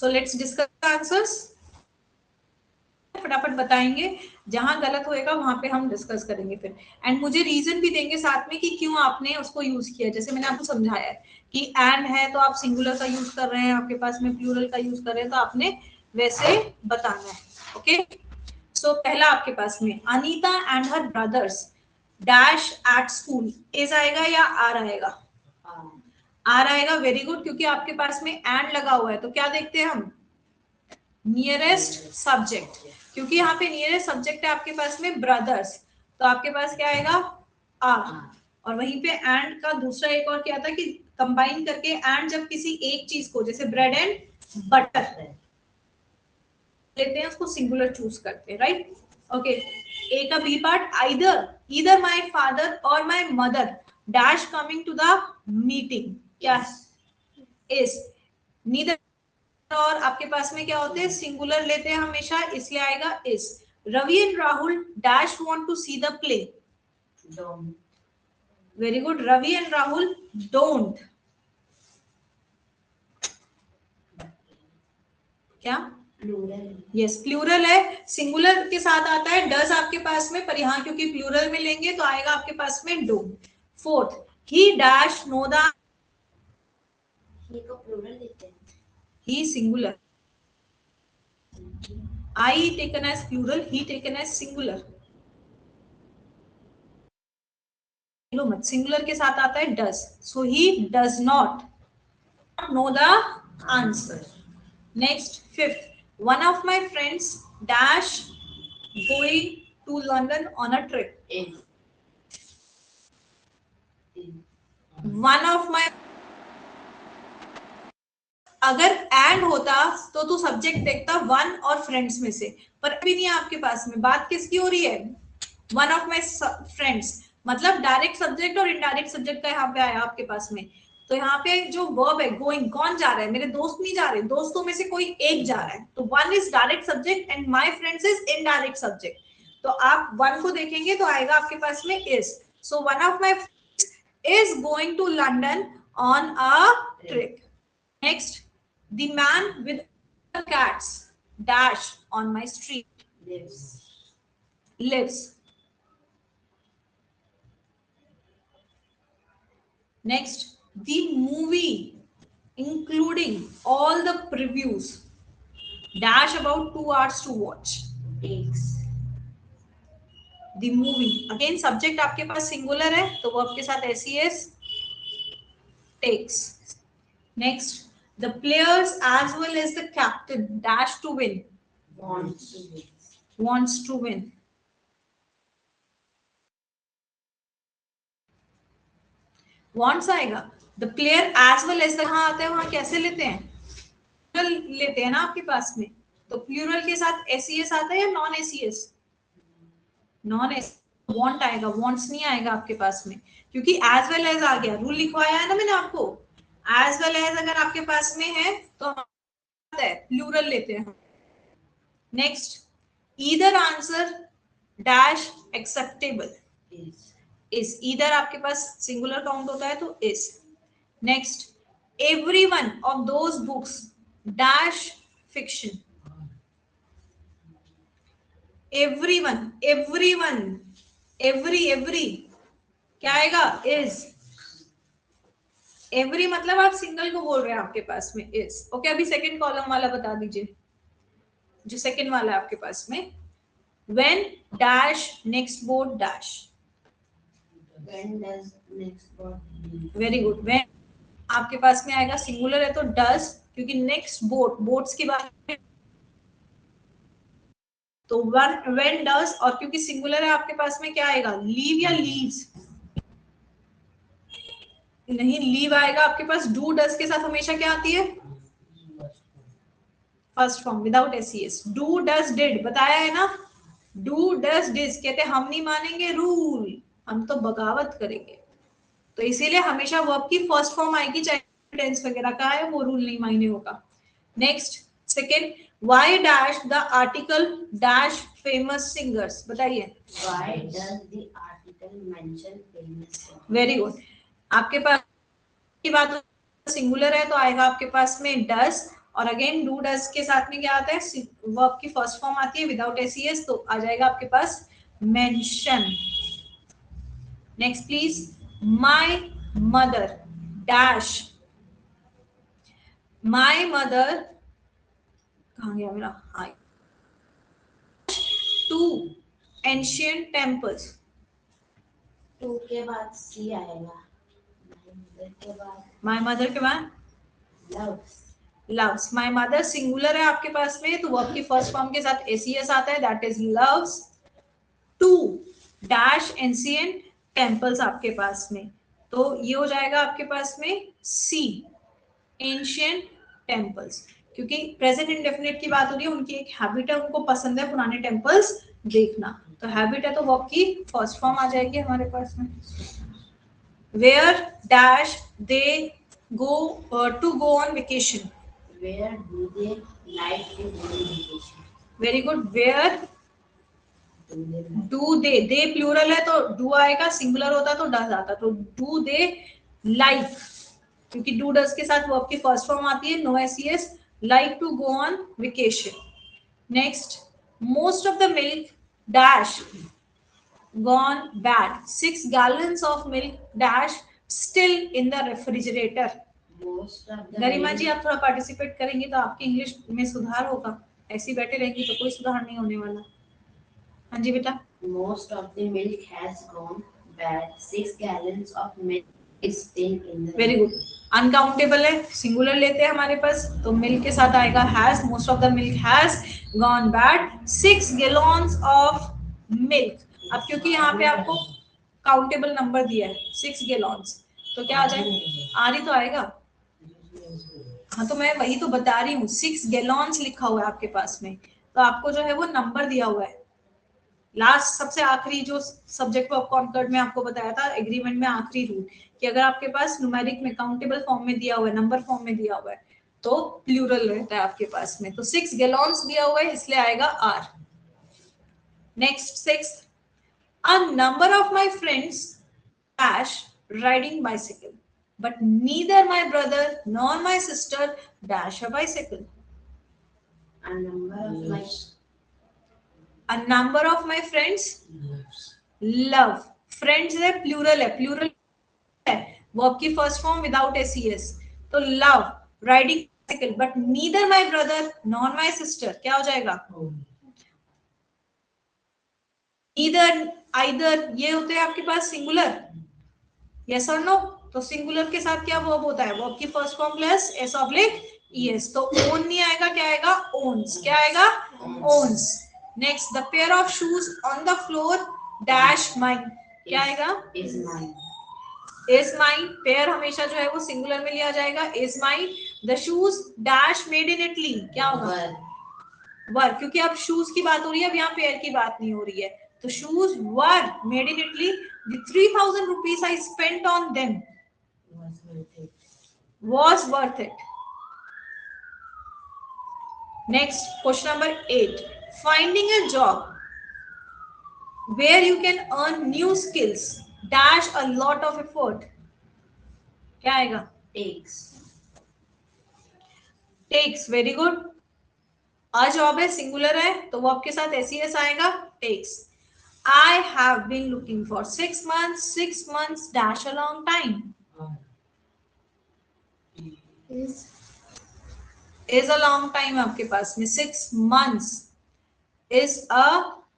So let's discuss answers, फटाफट बताएंगे, जहां गलत होएगा वहां पे हम डिस्कस करेंगे फिर, एंड मुझे रीजन भी देंगे साथ में कि क्यों आपने उसको यूज किया। जैसे मैंने आपको समझाया है कि एंड है तो आप सिंगुलर का यूज कर रहे हैं, आपके पास में प्लूरल का यूज कर रहे हैं, तो आपने वैसे बताना है। ओके, सो पहला आपके पास में Anita and her brothers dash at school, is आएगा या आर आएगा? आर आएगा, वेरी गुड, क्योंकि आपके पास में एंड लगा हुआ है तो क्या देखते हैं हम? नियरेस्ट सब्जेक्ट, क्योंकि यहाँ पे नियरेस्ट सब्जेक्ट है आपके पास में ब्रदर्स, तो आपके पास क्या आएगा? आर। और वहीं पे एंड का दूसरा एक और क्या था कि कंबाइन करके एंड जब किसी एक चीज को, जैसे ब्रेड एंड बटर लेते हैं, उसको सिंगुलर चूज करते हैं, राइट? ओके, ए का B part, either my father और my mother dash coming to the meeting, क्या इज, नीदर और आपके पास में क्या होते हैं? सिंगुलर लेते हैं हमेशा, इसलिए आएगा is. Ravi and Rahul dash want to see the play, very good, Ravi and Rahul don't, क्या? यस, प्लूरल है, सिंगुलर के साथ आता है डज आपके पास में, पर यहाँ क्योंकि प्लूरल में लेंगे तो आएगा आपके पास में don't. Fourth, he dash know the, he को प्लूरल लेते हैं, he singular, I taken as plural, he taken as singular, लो मत, सिंगुलर के साथ आता है does, so he does not know the answer. Next, fifth, one of my friends dash going to London on a trip, one of my, अगर and होता तो तू सब्जेक्ट देखता वन और फ्रेंड्स में से, पर अभी नहीं है आपके पास में, बात किसकी हो रही है? वन ऑफ माई फ्रेंड्स, मतलब डायरेक्ट सब्जेक्ट और इनडायरेक्ट सब्जेक्ट का यहाँ पे आया आपके पास में। तो यहाँ पे जो वर्ब है गोइंग, कौन जा रहा है? मेरे दोस्त नहीं जा रहे, दोस्तों में से कोई एक जा रहा है, तो one is direct subject and my friends is indirect subject, तो आप वन को देखेंगे तो आएगा आपके पास में is, so one of my is going to London on a trip. Next, the man with the cats dash on my street lives. Next, the movie including all the previews dash about 2 hours to watch takes. The movie, again subject आपके पास singular है तो वो आपके साथ ses takes. Next, the players as well as the captain dash to win, wants to win. wants आएगा, the player as well as, कहाँ आता है, वहां कैसे लेते हैं? प्लूरल लेते हैं ना आपके पास में, तो प्लूरल के साथ ses आता है या non ses? Non S, want आएगा, वांट्स नहीं आएगा आपके पास में, क्योंकि एज वेल एज आ गया, रूल लिखवाया है ना मैंने आपको, एज वेल एज अगर आपके पास में है तो प्लूरल लेते हैं। Next, either answer dash acceptable, is, either आपके पास सिंगुलर काउंट होता है तो is. Next, every one of those books dash fiction, everyone, everyone, every क्या आएगा? इज, एवरी मतलब आप सिंगल को बोल रहे हैं आपके पास में इज। ओके, अभी सेकंड कॉलम वाला बता दीजिए, जो सेकंड वाला है आपके पास में, when dash next board dash, when does next board, very good, when आपके पास में आएगा, सिंगुलर है तो डज, क्योंकि नेक्स्ट बोर्ड, बोर्ड्स की बात है तो व्हेन डज, और क्योंकि सिंगुलर है आपके पास में क्या आएगा? लीव या लीव्स, नहीं लीव आएगा आपके पास, डू डज के साथ हमेशा क्या आती है? First form without S, do does did, बताया है ना, डू डज डिड, कहते हैं हम नहीं मानेंगे रूल, हम तो बगावत करेंगे, तो इसीलिए हमेशा वर्ब की फर्स्ट फॉर्म आएगी, चाहे टेंस वगैरह का है, वो रूल नहीं मायने होगा। Next, second, why dash the article dash famous singers, बताइए, why does the article mention famous, very good, आपके पास की बात सिंगुलर है तो आएगा आपके पास में डज, और अगेन डू डज के साथ में क्या आता है, वर्ब की फर्स्ट फॉर्म आती है विदाउट एस, तो आ जाएगा आपके पास mention. Next please, my mother dash, my mother कहाँ गया मेरा, hi, two ancient temples, two के बाद सी आएगा, माय मदर के बाद loves, loves, my mother singular है आपके पास में, तो वर्ब की फर्स्ट फॉर्म के साथ एस आता है, that is loves to dash ancient temples आपके पास में, तो ये हो जाएगा आपके पास में सी एंशियंट टेम्पल्स, क्योंकि प्रेजेंट इंडेफिनिट की बात हो रही है, उनकी एक हैबिट है, उनको पसंद है पुराने टेम्पल्स देखना, तो हैबिट है तो वर्ब की फर्स्ट फॉर्म आ जाएगी हमारे पास में। Where dash they go to go on vacation, where do they like to go on vacation, very good, where do they plural है तो डू आएगा, सिंगुलर होता तो डज आता, तो डू दे लाइक, क्योंकि डू डज के साथ वर्ब की फर्स्ट फॉर्म आती है, no S, like to go on vacation. Next, most of the milk dash gone bad, 6 gallons of milk dash still in the refrigerator। most of the Garima milk, जी आप थोड़ा participate करेंगे तो आपकी English में सुधार होगा, ऐसी बैठे रहेंगी तो कोई सुधार नहीं होने वाला। हाँ जी बेटा, most of the milk has gone bad, 6 gallons of milk is still in the very good, uncountable है, सिंगुलर लेते हैं हमारे पास, तो मिल्क के साथ आएगा has, most of the milk has gone bad, 6 gallons of milk. अब क्योंकि यहाँ पे आपको काउंटेबल नंबर दिया है 6 गैलन्स, तो क्या आ जाए, आर ही तो आएगा। हाँ तो मैं वही तो बता रही हूँ, 6 गैलन्स लिखा हुआ है आपके पास में, तो आपको जो है वो नंबर दिया हुआ है। लास्ट सबसे आखिरी जो सब्जेक्ट ऑफ कॉन्कर्ड में आपको बताया था एग्रीमेंट में, आखिरी रूल कि अगर आपके पास न्यूमेरिक में काउंटेबल फॉर्म में दिया हुआ है, नंबर फॉर्म में दिया हुआ है, तो प्लूरल रहता है आपके पास में, तो 6 गैलन्स दिया हुआ है इसलिए आएगा are. Next 6, a number of my friends dash riding bicycle but neither my brother nor my sister dash a bicycle. a number of my A number of my friends love, friends है plural है, plural है, verb की first form without S, तो love riding bicycle but neither my brother nor my sister, क्या हो जाएगा, neither either, ये होते हैं आपके पास सिंगुलर, यस और नो, तो सिंगुलर के साथ क्या वर्ब होता है, वर्ब की first form plus S oblique ES, तो ओन नहीं आएगा, क्या आएगा, ओन्स, क्या आएगा, owns. Next, the pair of shoes on the floor dash mine, क्या आएगा, is mine, is mine, pair हमेशा जो है वो सिंगुलर में लिया जाएगा, is mine. The shoes dash made in Italy, क्या होगा, वर, क्योंकि अब शूज की बात हो रही है, अब यहाँ पेयर की बात नहीं हो रही है, तो shoes were made in Italy, the 3000 rupees I spent on them was worth it। Next, question number 8, finding a job where you can earn new skills dash a lot of effort, क्या आएगा, takes, takes, very good, a job है singular है तो वो आपके साथ S आएगा, takes. I have been looking for 6 months dash a long time, is a long time आपके पास में, 6 months is a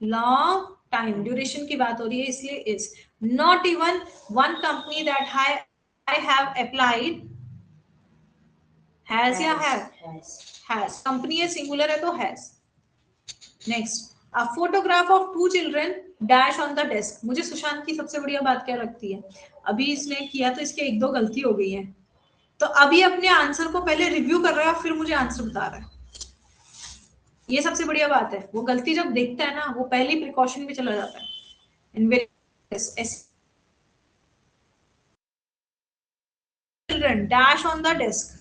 long time, duration की बात हो रही है इसलिए is. Not even one company that I have applied has या हैज, कंपनी है सिंगुलर है तो has. Next, a photograph of 2 children dash on the desk, मुझे सुशांत की सबसे बढ़िया बात क्या लगती है, अभी इसने किया तो इसके 1-2 गलती हो गई है, तो अभी अपने आंसर को पहले रिव्यू कर रहा है फिर मुझे आंसर बता रहा है, ये सबसे बढ़िया बात है, वो गलती जब देखता है ना वो पहले ही प्रिकॉशन पे चला जाता है। Children dash on the desk,